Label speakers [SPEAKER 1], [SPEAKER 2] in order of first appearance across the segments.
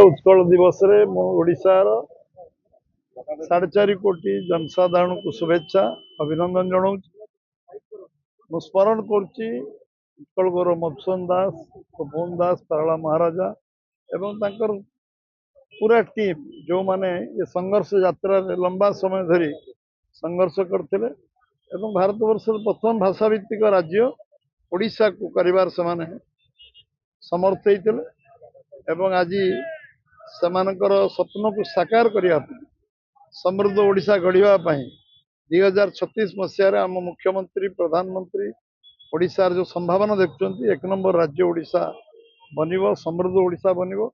[SPEAKER 1] उत्कल दिवस रे ओडिशार 4.5 कोटी जनसाधारण को शुभेच्छा अभिनंदन जनाऊँ स्मरण करुच्ची उत्कल गौरव मधुसूदन दास गोपबंधु दास पारला महाराजा एवं तांकर पूरा टीम जो माने ये संघर्ष यात्रा लंबा समय धरी संघर्ष करते भारतवर्ष प्रथम भाषाभित्तिक राज्य ओडिशा को करिवार से समर्थ होते आज सेमानकर स्वप्न को साकार करने समृद्ध ओडिशा गढ़ापी 2036 मसीह आम मुख्यमंत्री प्रधानमंत्री ओडिशार जो संभावना देखुं एक नंबर राज्य ओडिशा बनिबो समृद्ध ओडिशा बनिबो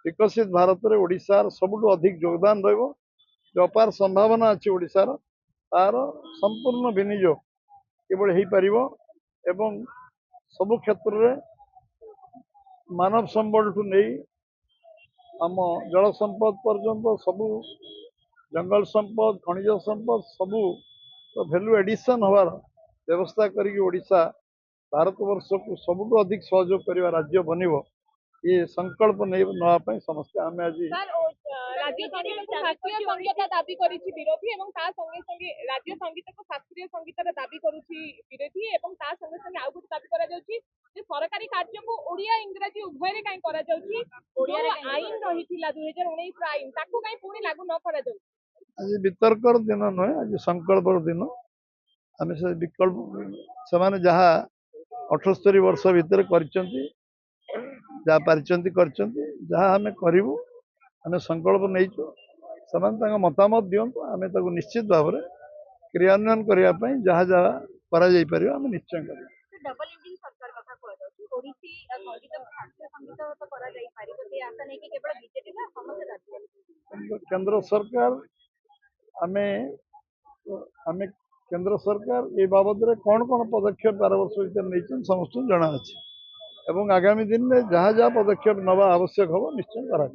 [SPEAKER 1] विकसित भारत में ओडिशार सबुठु अधिक योगदान रहिबो जो अपार संभावना अच्छी ओडिशार तार संपूर्ण विनियोग केवल हो पारिबो एवं सबु क्षेत्र में मानव संबल ठू नहीं आम जल संपद पर्यंत सबू जंगल संपद खनिज संपद सबू तो भैल्यू एडिशन हवार व्यवस्था करिकी ओडिशा भारतवर्ष को सबुठु अधिक सहयोग करने राज्य बनिबो ये संकल्प नहीं नापी समस्ते आम आज
[SPEAKER 2] राज्य संगीत को शास्त्रीय संगीत दाबी करिछि विरोधी एवं ता संगे संगे राज्य संगीत को शास्त्रीय संगीत दाबी करुछि विरोधी एवं ता संगे संगे आउ गुटे दाबी करा जाउछि जे सरकारी कार्य को ओडिया इंग्रजी उभय रे काई करा जाउछि ओडिया आईन रहिथिला 2019 रो आईन ताकू काई पुणी लागू न करा जाउछि
[SPEAKER 1] आज वितर्कर दिन नुहे आज संकल्पर दिन आम से विकल्प से जहाँ 78 वर्ष भितर करचंती जहाँ पारिचंती करचंती जहाँ आम करूँ आम संकल्प नहीं मतामत दिंतु आम निश्चित भाव में क्रियान्वयन करने जहाँ जहाँ कर आम निश्चय कर
[SPEAKER 2] डबल इंजिन सरकार कथा कहै छी ओडिसी संगीत शास्त्रीय संगीत तो करा जाई पारिबो से आशा नहीं कि केवल बीजेपी ना समस्त राज्य
[SPEAKER 1] केंद्र सरकार आमे आमे केंद्र सरकार ये बाबद रे कौन कौन पदक्षेप 12 वर्ष भीतर नहीं समस्त जना अच्छे एवं आगामी दिन में जहाँ जहाँ पदक्षेप नवा आवश्यक हो निश्चय करा